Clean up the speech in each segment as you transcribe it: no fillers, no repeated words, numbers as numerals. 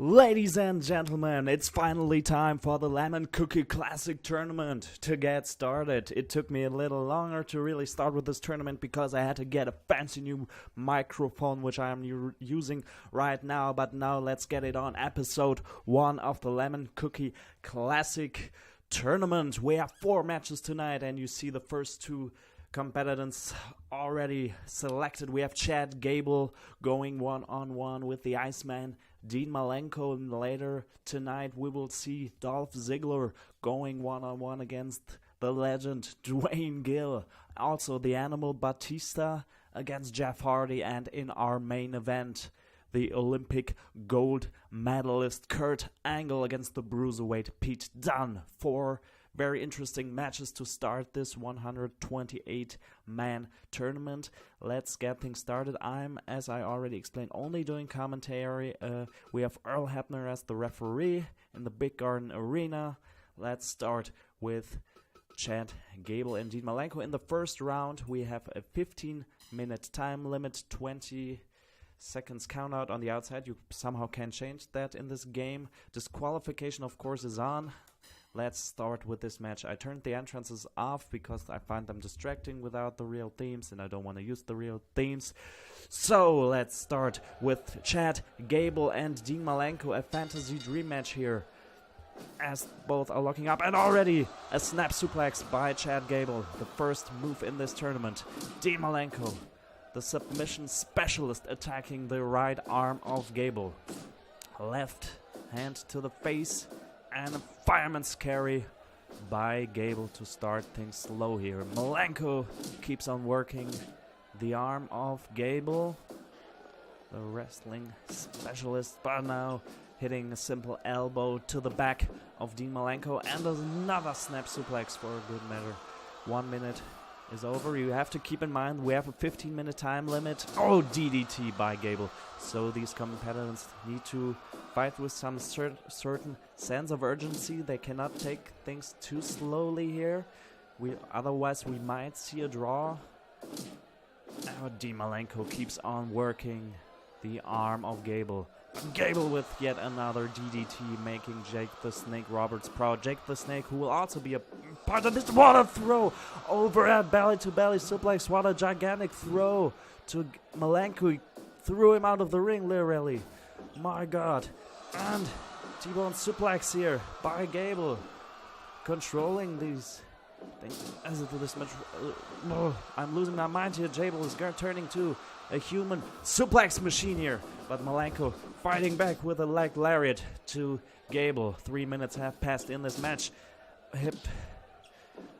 Ladies and gentlemen, it's finally time for the Lemoncookie Classic Tournament to get started. It took me a little longer to really start with this tournament because I had to get a fancy new microphone which I am using right now. But now let's get it on. Episode 1 of the Lemoncookie Classic Tournament. We have 4 matches tonight and you see the first 2 competitors already selected. We have Chad Gable going one-on-one with the Iceman Dean Malenko, and later tonight we will see Dolph Ziggler going one-on-one against the legend Duane Gill. Also the Animal Batista against Jeff Hardy, and in our main event, the Olympic gold medalist Kurt Angle against the Bruiserweight Pete Dunne. 4 very interesting matches to start this 128-man tournament. Let's get things started. I'm, as I already explained, only doing commentary. We have Earl Hebner as the referee in the Big Garden Arena. Let's start with Chad Gable and Dean Malenko. In the first round, we have a 15-minute time limit, 20 seconds count out on the outside. You somehow can change that in this game. Disqualification, of course, is on. Let's start with this match. I turned the entrances off because I find them distracting without the real themes, and I don't want to use the real themes. So let's start with Chad Gable and Dean Malenko, a fantasy dream match here, as both are locking up, and already a snap suplex by Chad Gable, the first move in this tournament. Dean Malenko, the submission specialist, attacking the right arm of Gable. Left hand to the face, and a fireman's carry by Gable to start things slow here. Malenko keeps on working the arm of Gable, the wrestling specialist, but now hitting a simple elbow to the back of Dean Malenko, and another snap suplex for a good measure. 1 minute is over. You have to keep in mind we have a 15-minute time limit. Oh, DDT by Gable. So these competitors need to fight with some certain sense of urgency. They cannot take things too slowly here. Otherwise we might see a draw. Now Dean Malenko keeps on working the arm of Gable. Gable with yet another DDT, making Jake the Snake Roberts proud. Jake the Snake, who will also be a part of this. What a throw! Overhead belly-to-belly suplex. What a gigantic throw to Malenko. Threw him out of the ring, literally. My God. And T-bone suplex here by Gable. Controlling these things as into this match. I'm losing my mind here. Gable is turning to a human suplex machine here. But Malenko fighting back with a leg lariat to Gable. 3 minutes have passed in this match. Hip.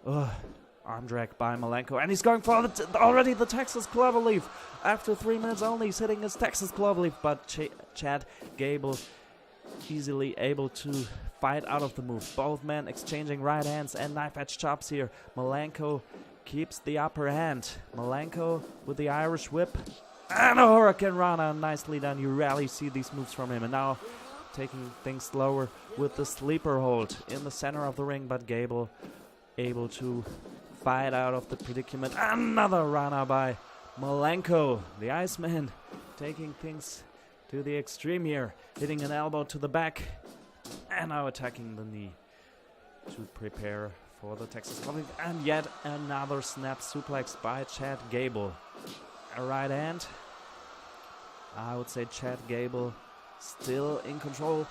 Arm drag by Malenko. And he's going for already the Texas Cloverleaf. After 3 minutes only, he's hitting his Texas Cloverleaf. But Chad Gable easily able to fight out of the move. Both men exchanging right hands and knife-edge chops here. Malenko keeps the upper hand. Malenko with the Irish whip. And a Hurricane Rana, nicely done. You rarely see these moves from him. And now taking things slower with the sleeper hold in the center of the ring. But Gable able to fight out of the predicament. Another Rana by Malenko. The Iceman taking things to the extreme here. Hitting an elbow to the back. And now attacking the knee to prepare for the Texas Cloverleaf. And yet another snap suplex by Chad Gable. A right hand. I would say Chad Gable still in control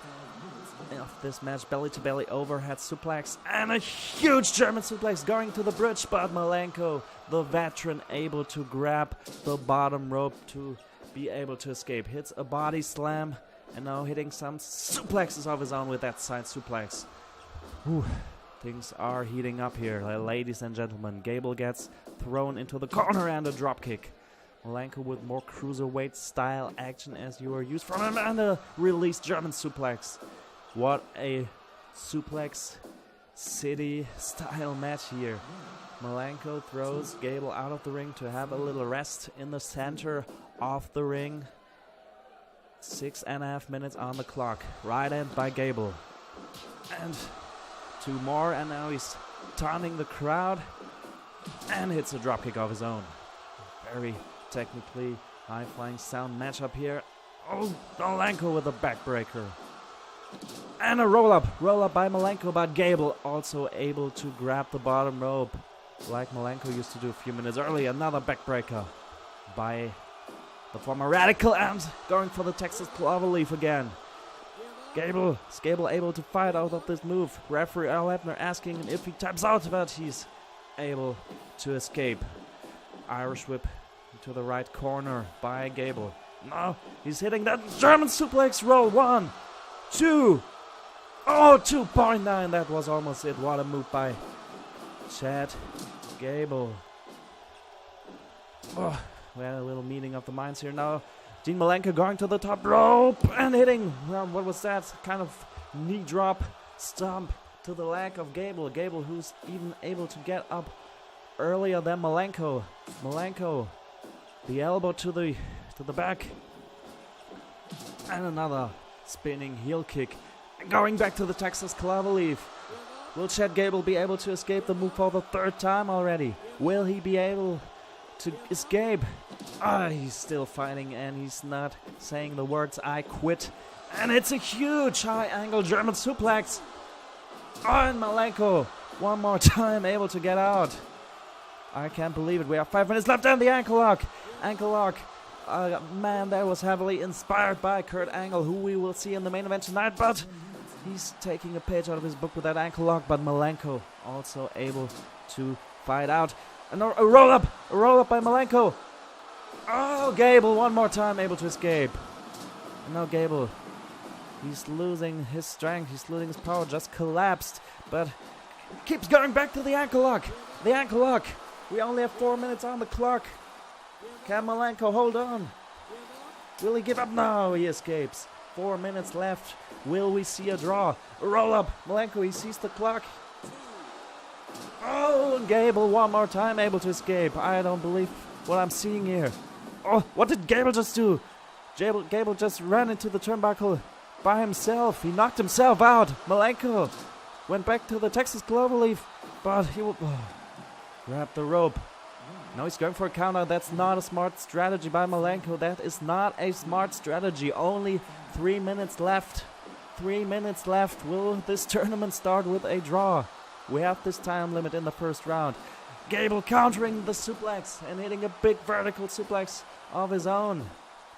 of this match. Belly to belly overhead suplex. And a huge German suplex going to the bridge. But Malenko, the veteran, able to grab the bottom rope to be able to escape. Hits a body slam. And now hitting some suplexes of his own with that side suplex. Whew. Things are heating up here, ladies and gentlemen. Gable gets thrown into the corner and a dropkick. Malenko with more cruiserweight style action as you are used from him, and a released German suplex. What a suplex city style match here. Malenko throws Gable out of the ring to have a little rest in the center of the ring. 6.5 minutes on the clock. Right hand by Gable. And 2 more, and now he's taunting the crowd and hits a dropkick of his own. Very technically high-flying sound matchup here. Oh, Malenko with a backbreaker. And a roll-up by Malenko, but Gable also able to grab the bottom rope like Malenko used to do a few minutes earlier. Another backbreaker by the former Radical and going for the Texas Cloverleaf again. Gable able to fight out of this move. Referee Earl Hebner asking if he taps out, but he's able to escape. Irish whip into the right corner by Gable. No, he's hitting that German suplex roll. 1, 2. Oh, 2.9. That was almost it. What a move by Chad Gable. Oh, we had a little meeting of the minds here now. Dean Malenko going to the top rope and hitting, well, what was that? Kind of knee drop stomp to the leg of Gable. Gable, who's even able to get up earlier than Malenko. Malenko, the elbow to the back. And another spinning heel kick. And going back to the Texas Cloverleaf. Will Chad Gable be able to escape the move for the 3rd time already? Will he be able to escape? He's still fighting and he's not saying the words "I quit." And it's a huge high angle German suplex. And Malenko one more time able to get out. I can't believe it. We have 5 minutes left and the ankle lock. Ankle lock. Man, that was heavily inspired by Kurt Angle, who we will see in the main event tonight. But he's taking a page out of his book with that ankle lock. But Malenko also able to fight out. And a roll-up by Malenko. Oh, Gable one more time able to escape. And now Gable, he's losing his strength, he's losing his power, just collapsed. But keeps going back to the ankle lock. The ankle lock. We only have 4 minutes on the clock. Can Malenko hold on? Will he give up? No, he escapes. 4 minutes left. Will we see a draw? A roll-up. Malenko, he sees the clock. Oh, and Gable one more time able to escape. I don't believe what I'm seeing here. Oh, what did Gable just do? Gable just ran into the turnbuckle by himself. He knocked himself out. Malenko went back to the Texas Cloverleaf, but he will grab the rope. Now he's going for a counter. That's not a smart strategy by Malenko. That is not a smart strategy. Only 3 minutes left. 3 minutes left. Will this tournament start with a draw? We have this time limit in the 1st round. Gable countering the suplex and hitting a big vertical suplex of his own.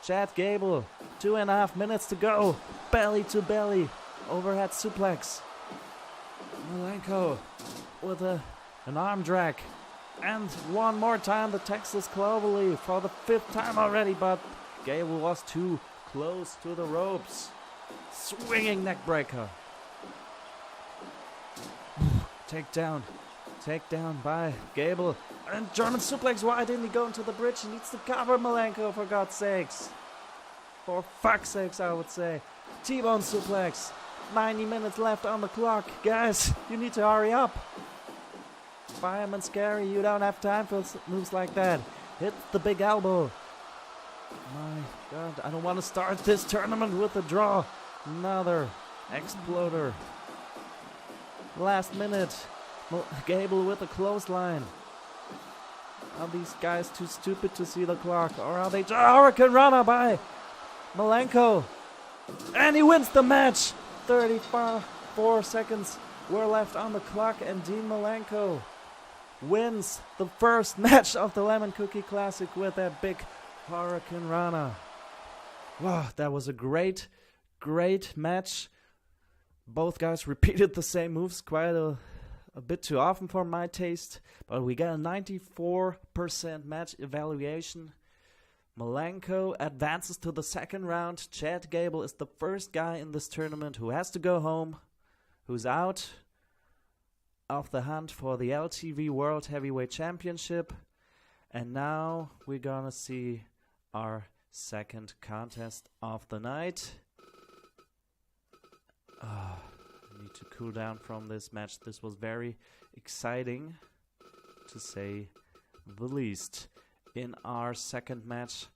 Chad Gable, 2.5 minutes to go. Belly to belly, overhead suplex. Malenko with an arm drag. And one more time the Texas Cloverleaf for the 5th time already, but Gable was too close to the ropes. Swinging neckbreaker. Takedown by Gable. And German suplex. Why didn't he go into the bridge? He needs to cover Malenko, for God's sakes. For fuck's sakes, I would say. T-bone suplex. 90 minutes left on the clock. Guys, you need to hurry up. Fireman Scary, you don't have time for moves like that. Hit the big elbow. My God, I don't want to start this tournament with a draw. Another exploder. Last minute. Gable with a clothesline. Are these guys too stupid to see the clock? Or are they Hurricane Runner by Malenko? And he wins the match. 34 seconds were left on the clock, and Dean Malenko wins the first match of the Lemoncookie Classic with that big Hurricane Runner. Wow, that was a great match. Both guys repeated the same moves quite a bit too often for my taste, but we got a 94% match evaluation. Malenko advances to the 2nd round. Chad Gable is the first guy in this tournament who has to go home, who's out of the hunt for the LTV World Heavyweight Championship. And now we're gonna see our 2nd contest of the night. I need to cool down from this match. This was very exciting, to say the least. In our 2nd match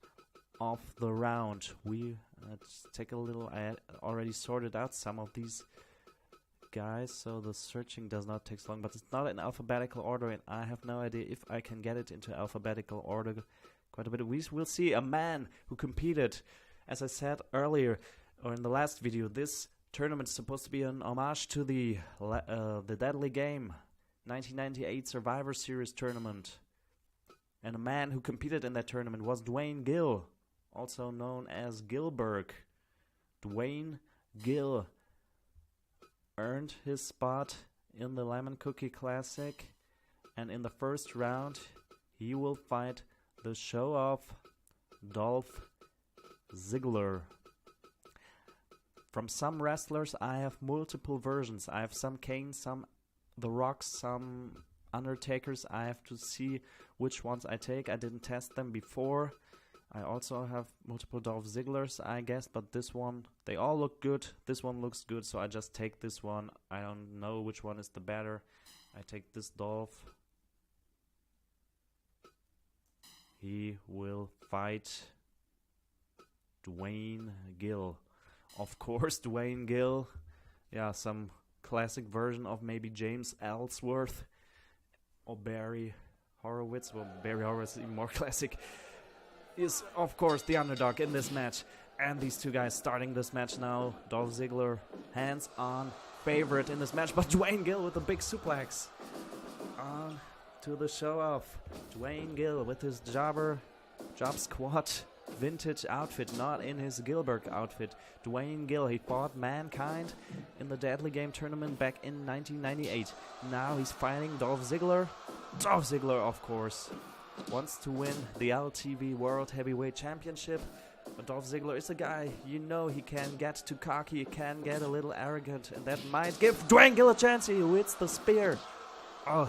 of the round, let's take a little. I already sorted out some of these guys, so the searching does not take so long, but it's not in alphabetical order, and I have no idea if I can get it into alphabetical order quite a bit. We will see a man who competed, as I said earlier, or in the last video, this tournament is supposed to be an homage to the Deadly Game 1998 Survivor Series tournament. And a man who competed in that tournament was Duane Gill, also known as Gilberg. Duane Gill earned his spot in the Lemoncookie Classic, and in the first round he will fight the show-off Dolph Ziggler. From some wrestlers I have multiple versions. I have some Kane, some The Rock, some Undertakers. I have to see which ones I take. I didn't test them before. I also have multiple Dolph Zigglers, I guess, but this one, they all look good. This one looks good, so I just take this one. I don't know which one is the better. I take this Dolph. He will fight Duane Gill. Of course, Duane Gill. Yeah, some classic version of maybe James Ellsworth or Barry Horowitz. Well, Barry Horowitz is even more classic. Is, of course, the underdog in this match. And these two guys starting this match now. Dolph Ziggler, hands-on favorite in this match. But Duane Gill with a big suplex. On to the show-off. Duane Gill with his job squad vintage outfit, not in his Gilbert outfit. Duane Gill, he fought Mankind in the Deadly Game tournament back in 1998. Now he's fighting Dolph Ziggler. Dolph Ziggler, of course, wants to win the LTV World Heavyweight Championship. But Dolph Ziggler is a guy, you know, he can get too cocky, he can get a little arrogant, and that might give Duane Gill a chance. He hits the spear. Oh,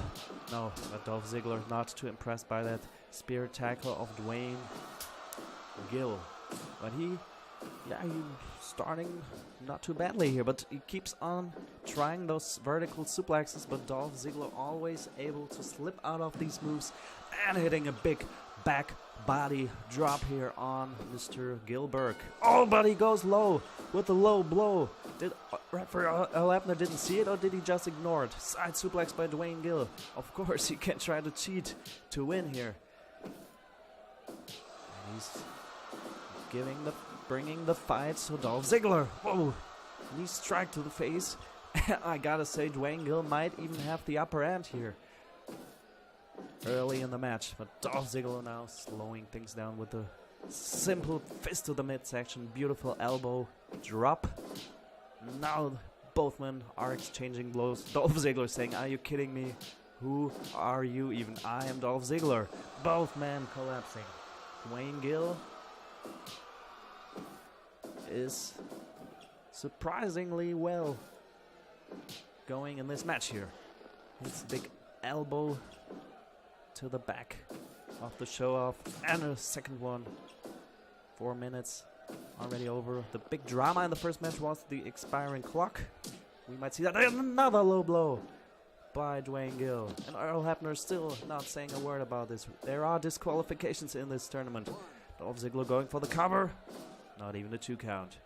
no, but Dolph Ziggler not too impressed by that spear tackle of Duane Gill. But he's starting not too badly here, but he keeps on trying those vertical suplexes, but Dolph Ziggler always able to slip out of these moves and hitting a big back body drop here on Mr. Gilbert. Oh, but he goes low with a low blow. Did referee Lebner didn't see it, or did he just ignore it? Side suplex by Duane Gill. Of course, he can try to cheat to win here. And he's bringing the fight to Dolph Ziggler. Whoa, knee strike to the face. I gotta say, Duane Gill might even have the upper hand here early in the match, but Dolph Ziggler now slowing things down with a simple fist to the midsection, beautiful elbow drop. Now both men are exchanging blows. Dolph Ziggler saying, "Are you kidding me? Who are you even? I am Dolph Ziggler." Both men collapsing. Duane Gill is surprisingly well going in this match here. His big elbow to the back of the show-off, and a second one. 4 minutes already over. The big drama in the first match was the expiring clock. We might see that. And another low blow by Duane Gill. And Earl Hebner still not saying a word about this. There are disqualifications in this tournament. Dolph Ziggler going for the cover. Not even a 2 count.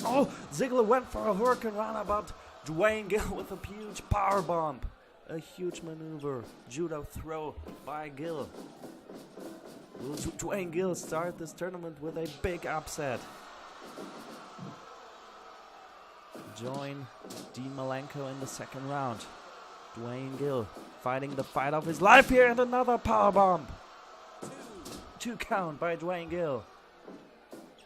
Oh, Ziggler went for a hurricane rana, but Duane Gill with a huge power bomb. A huge maneuver. Judo throw by Gill. Will Duane Gill start this tournament with a big upset? Join Dean Malenko in the second round. Duane Gill fighting the fight of his life here, and another powerbomb. 2 count by Duane Gill.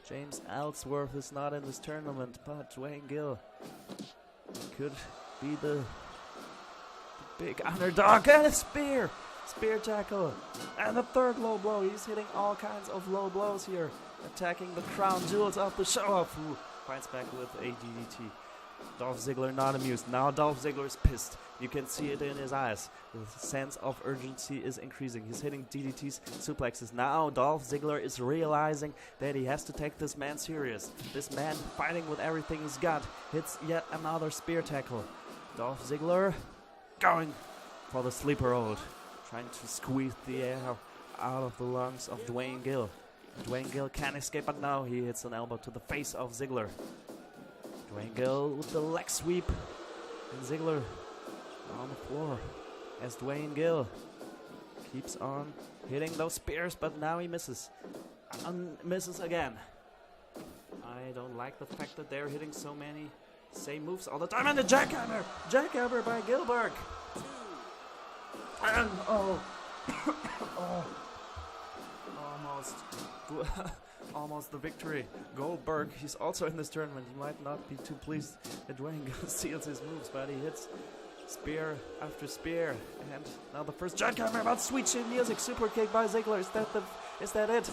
James Ellsworth is not in this tournament, but Duane Gill could be the big underdog. And a spear tackle, and the third low blow. He's hitting all kinds of low blows here, attacking the crown jewels of the show-off, who fights back with a DDT. Dolph Ziggler not amused. Now Dolph Ziggler is pissed. You can see it in his eyes. The sense of urgency is increasing. He's hitting DDTs, suplexes. Now Dolph Ziggler is realizing that he has to take this man serious. This man fighting with everything he's got. Hits yet another spear tackle. Dolph Ziggler going for the sleeper hold, trying to squeeze the air out of the lungs of Duane Gill. Duane Gill can't escape, but now he hits an elbow to the face of Ziggler. Duane Gill with the leg sweep, and Ziggler on the floor as Duane Gill keeps on hitting those spears, but now he misses. Misses again. I I don't like the fact that they're hitting so many same moves all the time. And the jackhammer! Jackhammer by Gilbert! And oh, almost, almost the victory. Goldberg, he's also in this tournament. He might not be too pleased that Duane steals his moves, but he hits spear after spear. And now the first jackhammer, but sweet chin music, super kick by Ziggler. Is that it?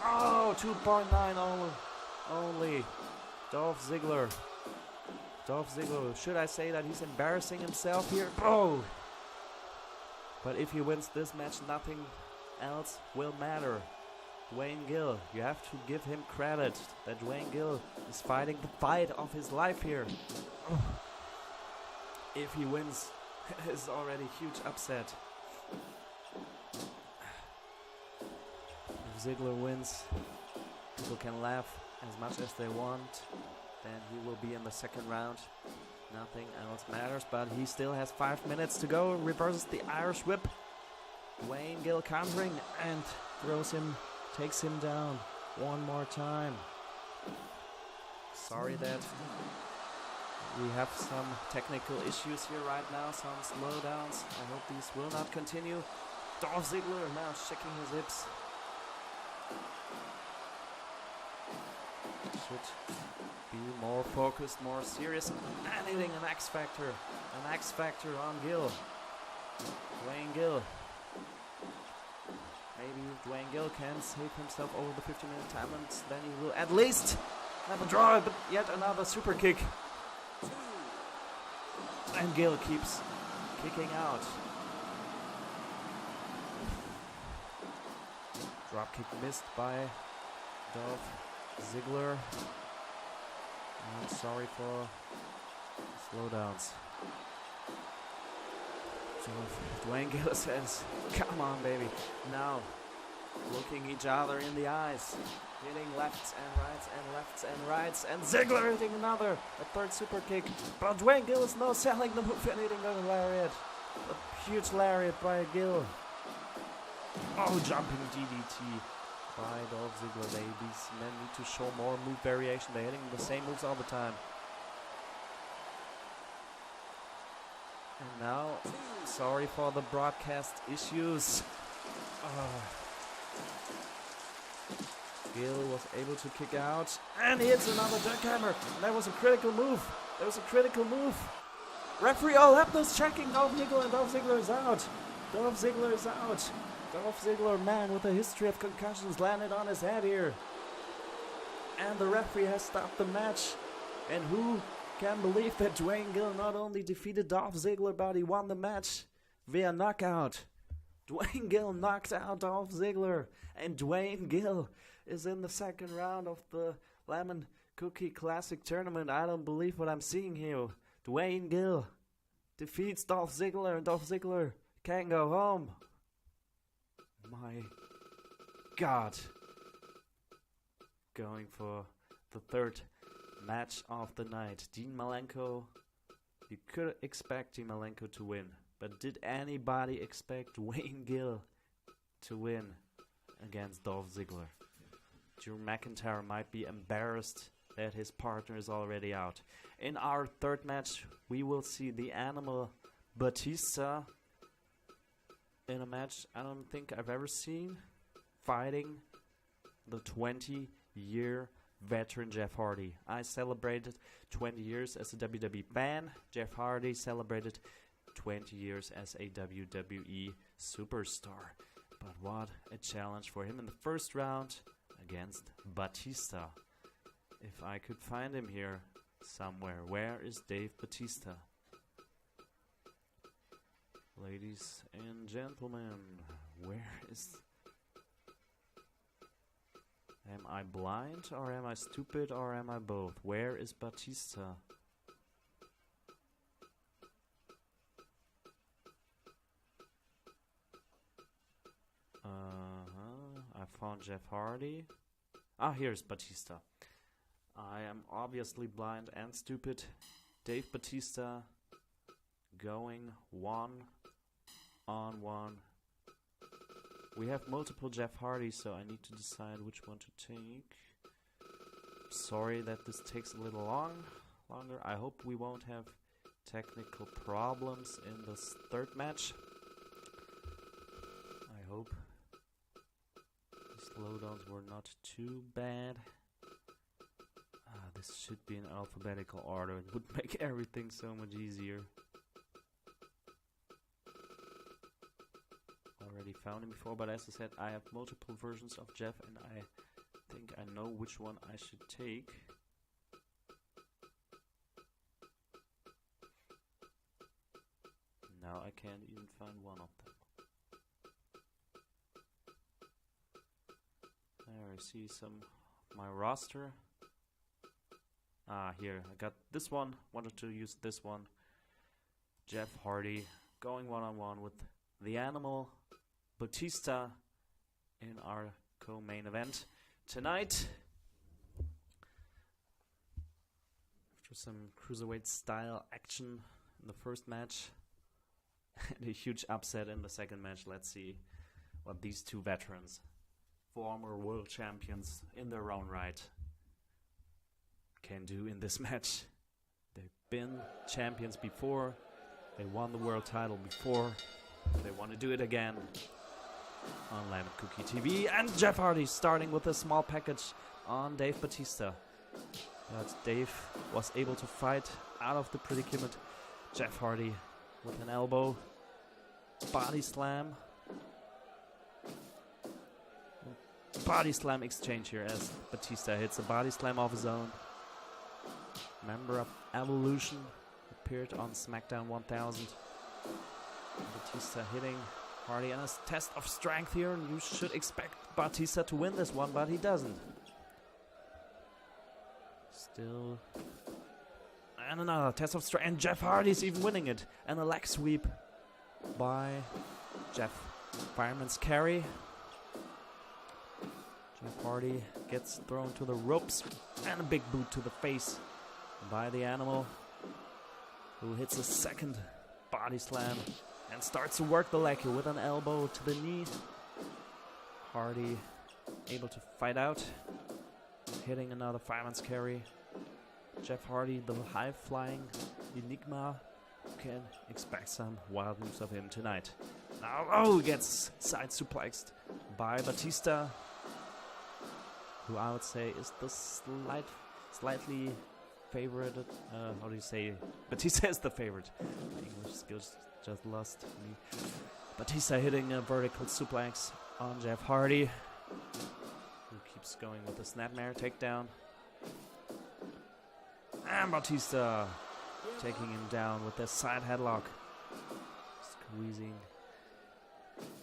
Oh, 2.9 only. Dolph Ziggler. Should I say that he's embarrassing himself here? Oh! But if he wins this match, nothing else will matter. Duane Gill, you have to give him credit that Duane Gill is fighting the fight of his life here. If he wins, it's already a huge upset. If Ziggler wins, people can laugh as much as they want. Then he will be in the second round. Nothing else matters, but he still has 5 minutes to go. Reverses the Irish whip. Duane Gill countering and takes him down one more time. Sorry that we have some technical issues here right now, some slowdowns. I hope these will not continue. Dolph Ziggler now shaking his hips. Should be more focused, more serious, and hitting an X Factor on Gill. Duane Gill. Maybe Duane Gill can save himself over the 50-minute time, and then he will at least have a draw, but yet another super kick. And Gill keeps kicking out. Dropkick missed by Dolph Ziggler. I'm sorry for slowdowns. So Duane Gill says, come on baby. Now, looking each other in the eyes. Hitting lefts and rights and lefts and rights. And Ziggler hitting a third super kick. But Duane Gill is now selling the move and hitting a lariat. A huge lariat by Gill. Oh, jumping DDT by Dolph Ziggler. These men need to show more move variation. They're hitting the same moves all the time. And now, sorry for the broadcast issues. Gill was able to kick out and hits another jackhammer. That was a critical move. Referee Hebner's checking Dolph Ziggler, and Dolph Ziggler is out. Dolph Ziggler, man with a history of concussions, landed on his head here. And the referee has stopped the match. And who can believe that Duane Gill not only defeated Dolph Ziggler, but he won the match via knockout. Duane Gill knocked out Dolph Ziggler. And Duane Gill is in the second round of the Lemoncookie Classic Tournament. I don't believe what I'm seeing here. Duane Gill defeats Dolph Ziggler, and Dolph Ziggler can go home. My God. Going for the third match of the night. Dean Malenko. You could expect Dean Malenko to win. But did anybody expect Duane Gill to win against Dolph Ziggler? Drew McIntyre might be embarrassed that his partner is already out. In our third match, we will see the Animal Batista in a match I don't think I've ever seen, fighting the 20-year veteran Jeff Hardy. I celebrated 20 years as a WWE fan. Jeff Hardy celebrated 20 years as a WWE superstar. But what a challenge for him in the first round against Batista. If I could find him here somewhere. Where is Dave Batista? Ladies and gentlemen, where is... Am I blind, or am I stupid, or am I both? Where is Batista? I found Jeff Hardy. Ah, here's Batista. I am obviously blind and stupid. Dave Batista going 1-on-1. We have multiple Jeff Hardys, so I need to decide which one to take. Sorry that this takes a little longer. I hope we won't have technical problems in this third match. I hope the slowdowns were not too bad. This should be in alphabetical order. It would make everything so much easier. Already found him before, but as I said, I have multiple versions of Jeff, and I think I know which one I should take. Now I can't even find one of them. There, I see some of my roster. Here, I got this one. Wanted to use this one. Jeff Hardy going one-on-one with the Animal, Batista, in our co-main event tonight. After some cruiserweight style action in the first match and a huge upset in the second match, let's see what these two veterans, former world champions in their own right, can do in this match. They've been champions before. They won the world title before. They want to do it again on Lemoncookie TV. And Jeff Hardy starting with a small package on Dave Batista. But Dave was able to fight out of the predicament. Jeff Hardy with an elbow. Body slam. Body slam exchange here as Batista hits a body slam of his own. Member of Evolution appeared on SmackDown 1000. Batista hitting Hardy in a test of strength here, and you should expect Batista to win this one, but he doesn't. Still. And another test of strength, and Jeff Hardy's even winning it. And a leg sweep by Jeff. Fireman's carry. Jeff Hardy gets thrown to the ropes, and a big boot to the face by the Animal, who hits a second body slam and starts to work the leg here with an elbow to the knee. Hardy able to fight out, hitting another fireman's carry. Jeff Hardy, the high-flying enigma, can expect some wild moves of him tonight. Now, he gets side suplexed by Batista, who I would say is the slightly favorite. How do you say? Batista is the favorite. My English skills just lost me. Batista hitting a vertical suplex on Jeff Hardy, who keeps going with the snapmare takedown. And Batista taking him down with the side headlock, squeezing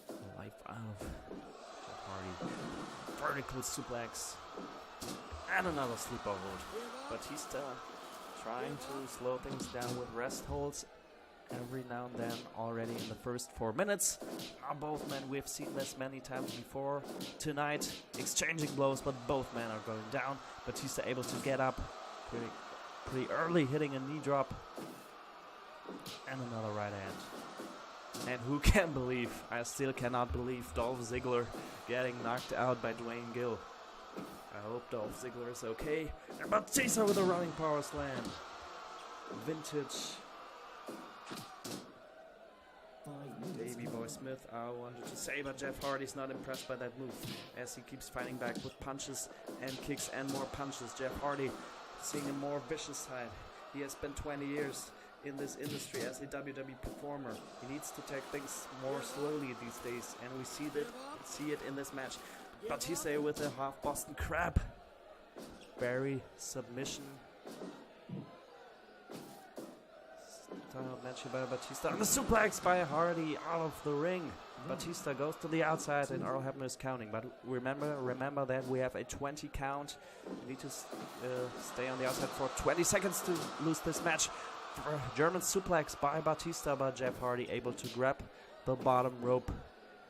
the life out of Jeff Hardy. Vertical suplex. And another sleeper hold. Batista trying to slow things down with rest holds every now and then already in the first 4 minutes. Now both men, we've seen this many times before tonight, exchanging blows, but both men are going down. Batista able to get up pretty early, hitting a knee drop. And another right hand. And who can believe, I still cannot believe, Dolph Ziggler getting knocked out by Duane Gill. I hope Dolph Ziggler is okay. And Batista with a running power slam. Vintage. Davey Boy Smith, I wanted to say, but Jeff Hardy's not impressed by that move, as he keeps fighting back with punches and kicks and more punches. Jeff Hardy seeing a more vicious side. He has spent 20 years in this industry as a WWE performer. He needs to take things more slowly these days, and we see it in this match. Batista with a half Boston Crab. Barry submission. Style mentioned by Batista. And the suplex by Hardy out of the ring. Batista goes to the outside and Earl Hebner is counting. But remember that we have a 20 count. We need to stay on the outside for 20 seconds to lose this match. German suplex by Batista, but Jeff Hardy able to grab the bottom rope.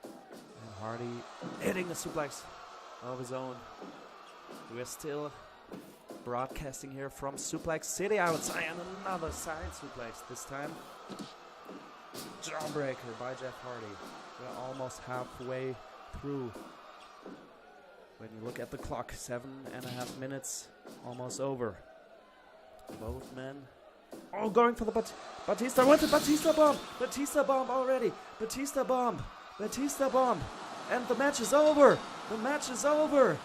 And Hardy hitting a suplex of his own. We're still broadcasting here from Suplex City outside, and another side suplex this time. Jawbreaker by Jeff Hardy. We're almost halfway through. When you look at the clock, 7.5 minutes Almost over. Both men. Oh, going for the Batista with the Batista bomb. Batista bomb already. Batista bomb. Batista bomb. And the match is over. The match is over.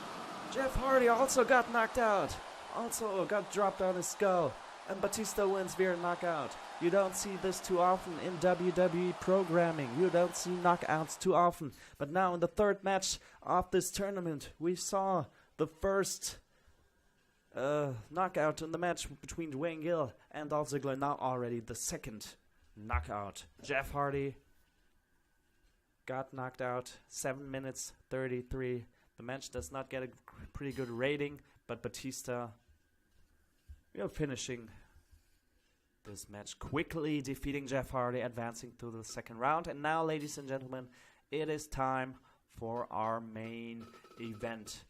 Jeff Hardy also got knocked out. Also got dropped on his skull. And Batista wins via knockout. You don't see this too often in WWE programming. You don't see knockouts too often. But now in the third match of this tournament, we saw the first knockout in the match between Duane Gill and Dolph Ziggler. Now already the second knockout. Jeff Hardy got knocked out. 7 minutes 33. The match does not get a pretty good rating, but Batista, finishing this match quickly, defeating Jeff Hardy, advancing to the second round. And now, ladies and gentlemen, it is time for our main event.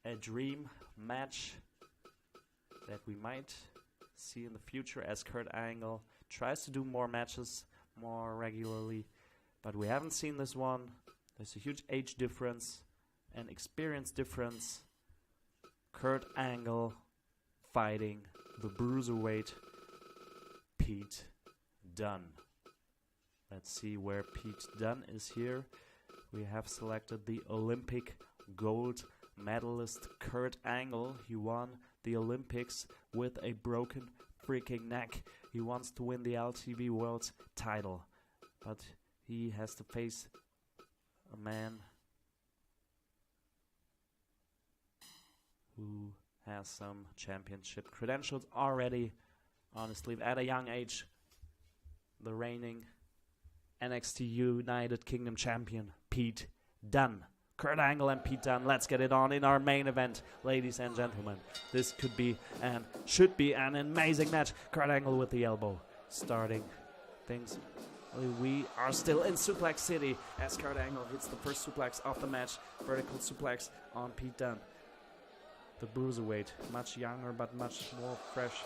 A dream match that we might see in the future as Kurt Angle tries to do more matches more regularly. But we haven't seen this one. There's a huge age difference and experience difference. Kurt Angle fighting the bruiserweight Pete Dunne. Let's see where Pete Dunne is here. We have selected the Olympic gold medalist Kurt Angle. He won the Olympics with a broken freaking neck. He wants to win the LTV World title, but he has to face a man who has some championship credentials already on his sleeve at a young age. The reigning NXT United Kingdom champion, Pete Dunne. Kurt Angle and Pete Dunne, let's get it on in our main event, ladies and gentlemen. This could be and should be an amazing match. Kurt Angle with the elbow, starting things. We are still in Suplex City as Kurt Angle hits the first suplex of the match. Vertical suplex on Pete Dunne. The bruiserweight, much younger but much more fresh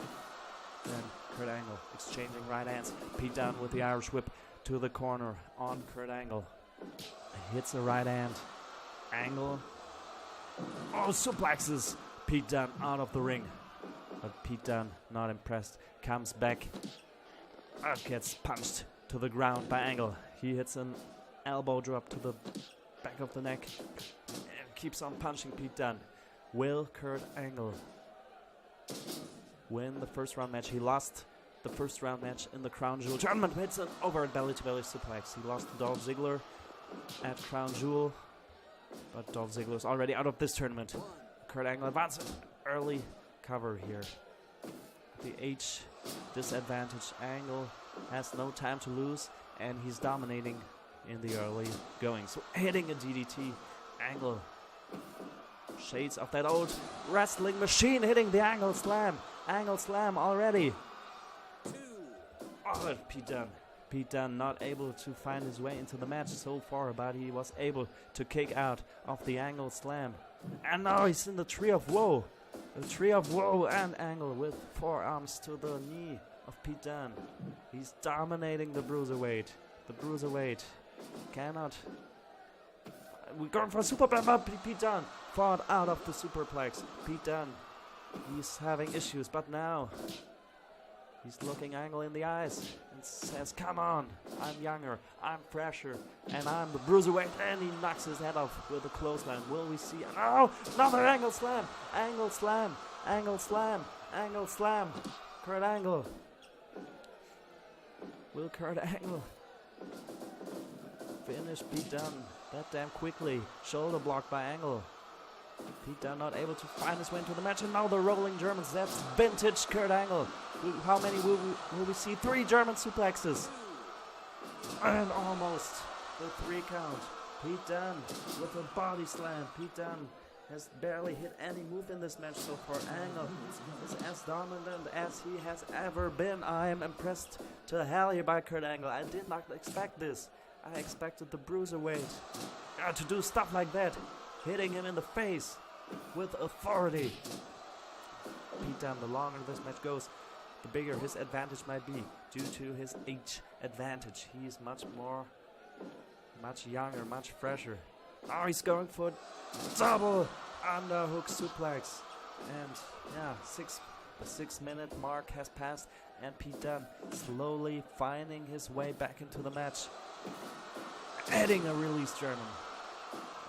than Kurt Angle. Exchanging right hands. Pete Dunne with the Irish whip to the corner on Kurt Angle. Hits a right hand. Angle. Oh, suplexes Pete Dunne out of the ring. But Pete Dunne, not impressed, comes back. Gets punched to the ground by Angle. He hits an elbow drop to the back of the neck and keeps on punching Pete Dunne. Will Kurt Angle win the first round match? He lost the first round match in the Crown Jewel tournament. Hits an over belly-to-belly suplex. He lost to Dolph Ziggler at Crown Jewel, but Dolph Ziggler is already out of this tournament. Kurt Angle advances. Early cover here. The age disadvantage. Angle has no time to lose, and he's dominating in the early going. So hitting a DDT. Angle. Shades of that old wrestling machine hitting the Angle Slam. Angle Slam already. Oh, Pete Dunne. Pete Dunne not able to find his way into the match so far, but he was able to kick out of the Angle Slam. And now he's in the Tree of Woe. The Tree of Woe and Angle with forearms to the knee of Pete Dunne. He's dominating the bruiserweight. The bruiserweight cannot. We're going for a superplex, but Pete Dunne fought out of the superplex. Pete Dunne, he's having issues, but now he's looking Angle in the eyes and says, come on, I'm younger, I'm fresher, and I'm the bruiserweight. And he knocks his head off with a clothesline. Will we see? Oh, another Angle Slam. Angle Slam. Angle Slam. Angle Slam. Kurt Angle. Will Kurt Angle finish Pete Dunne that damn quickly? Shoulder block by Angle. Pete Dunne not able to find his way into the match, and now the rolling Germans. That's vintage Kurt Angle. How many will we see? 3 German suplexes. And almost the 3 count. Pete Dunne with a body slam. Pete Dunne has barely hit any move in this match so far. Angle is as dominant as he has ever been. I am impressed to hell here by Kurt Angle. I did not expect this. I expected the bruiserweight to do stuff like that, hitting him in the face with authority. Pete Dunne, the longer this match goes, the bigger his advantage might be due to his age advantage. He is much younger, much fresher. Oh, he's going for double underhook suplex. And yeah, the 6-minute mark has passed, and Pete Dunne slowly finding his way back into the match, adding a release German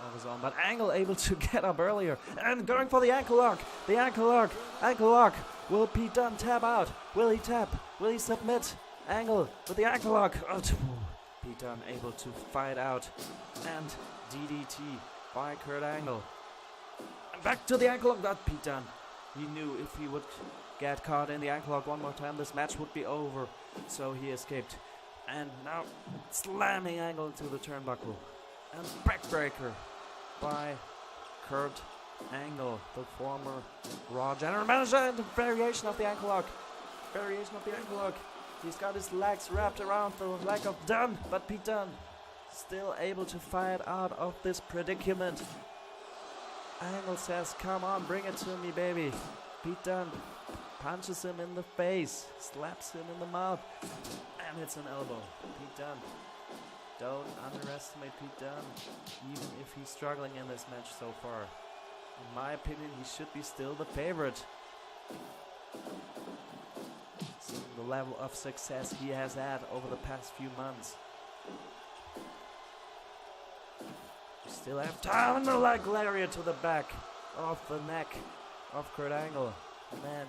of his own. But Angle able to get up earlier and going for the ankle lock. The ankle lock. Will Pete Dunne tap out? Will he tap? Will he submit? Angle with the ankle lock. Oh, Pete Dunne able to fight out, and DDT by Kurt Angle. And back to the ankle lock. Not Pete Dunne. He knew if he would get caught in the ankle lock one more time, this match would be over. So he escaped. And now slamming Angle into the turnbuckle. And backbreaker by Kurt Angle, the former Raw General Manager, and the variation of the ankle lock. He's got his legs wrapped around the leg of Dunne, but Pete Dunne still able to fight out of this predicament. Angle says, "Come on, bring it to me, baby." Pete Dunne punches him in the face, slaps him in the mouth, and hits an elbow. Pete Dunne. Don't underestimate Pete Dunne, even if he's struggling in this match so far. In my opinion, he should be still the favorite. So the level of success he has had over the past few months. We still have time, and the leg lariat to the back of the neck of Kurt Angle. A man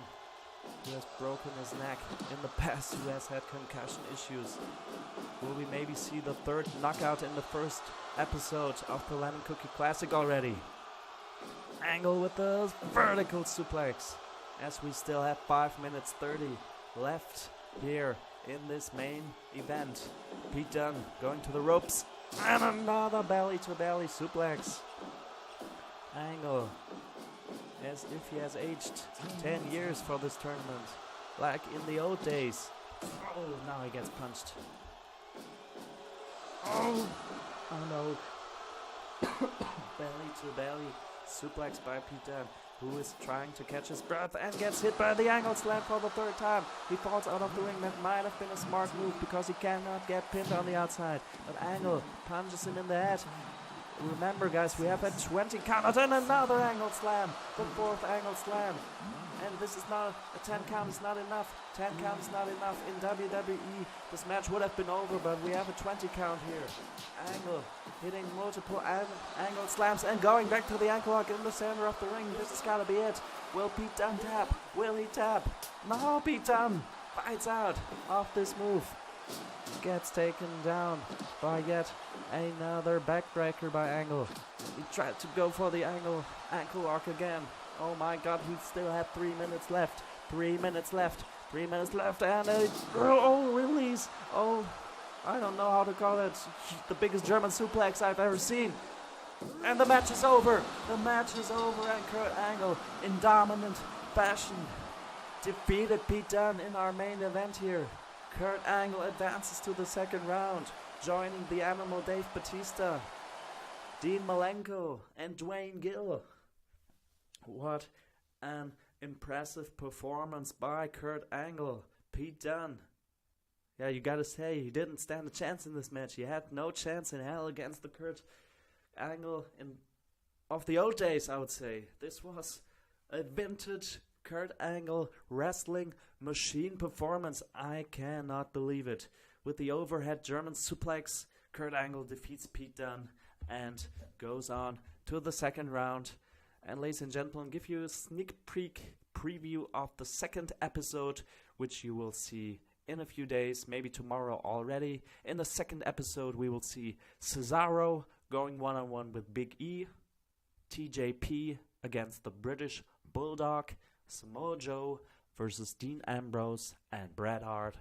who has broken his neck in the past, who has had concussion issues. Will we maybe see the third knockout in the first episode of the Lemoncookie Classic already? Angle with the vertical suplex, as we still have 5 minutes 30 left here in this main event. Pete Dunne going to the ropes, and another belly-to-belly suplex. Angle, as if he has aged 10 years for this tournament, like in the old days. Oh, now he gets punched. Oh no. Belly to belly suplex by Pete Dunne, who is trying to catch his breath and gets hit by the angle slam for the third time. He falls out of the ring. That might have been a smart move because he cannot get pinned on the outside. But Angle punches him in the head. Remember, guys, we have a 20 count and another angle slam. The fourth angle slam. And this is not a 10 count is not enough. 10 count is not enough in WWE. This match would have been over, but we have a 20 count here. Angle hitting multiple angle slams and going back to the ankle lock in the center of the ring. This has got to be it. Will Pete Dunne tap? Will he tap? No, Pete Dunne fights out of this move. Gets taken down by yet another backbreaker by Angle. He tried to go for the ankle lock again. Oh my god, he still had 3 minutes left. 3 minutes left. 3 minutes left, and a release. Oh, I don't know how to call it. The biggest German suplex I've ever seen. And the match is over. The match is over, and Kurt Angle, in dominant fashion, defeated Pete Dunne in our main event here. Kurt Angle advances to the second round, joining the Animal Dave Batista, Dean Malenko, and Duane Gill. What an impressive performance by Kurt Angle. Pete Dunne. Yeah, you gotta say, he didn't stand a chance in this match. He had no chance in hell against the Kurt Angle of the old days, I would say. This was a vintage Kurt Angle wrestling machine performance. I cannot believe it. With the overhead German suplex, Kurt Angle defeats Pete Dunne and goes on to the second round. And ladies and gentlemen, give you a sneak peek preview of the second episode, which you will see in a few days, maybe tomorrow already. In the second episode, we will see Cesaro going one-on-one with Big E, TJP against the British Bulldog, Samoa Joe versus Dean Ambrose, and Bret Hart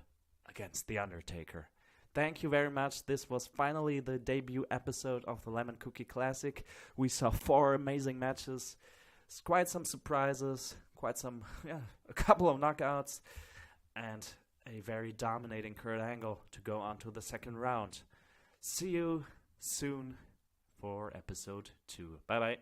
against The Undertaker. Thank you very much. This was finally the debut episode of the Lemoncookie Classic. We saw 4 amazing matches, quite some surprises, a couple of knockouts, and a very dominating Kurt Angle to go on to the second round. See you soon for episode 2. Bye-bye.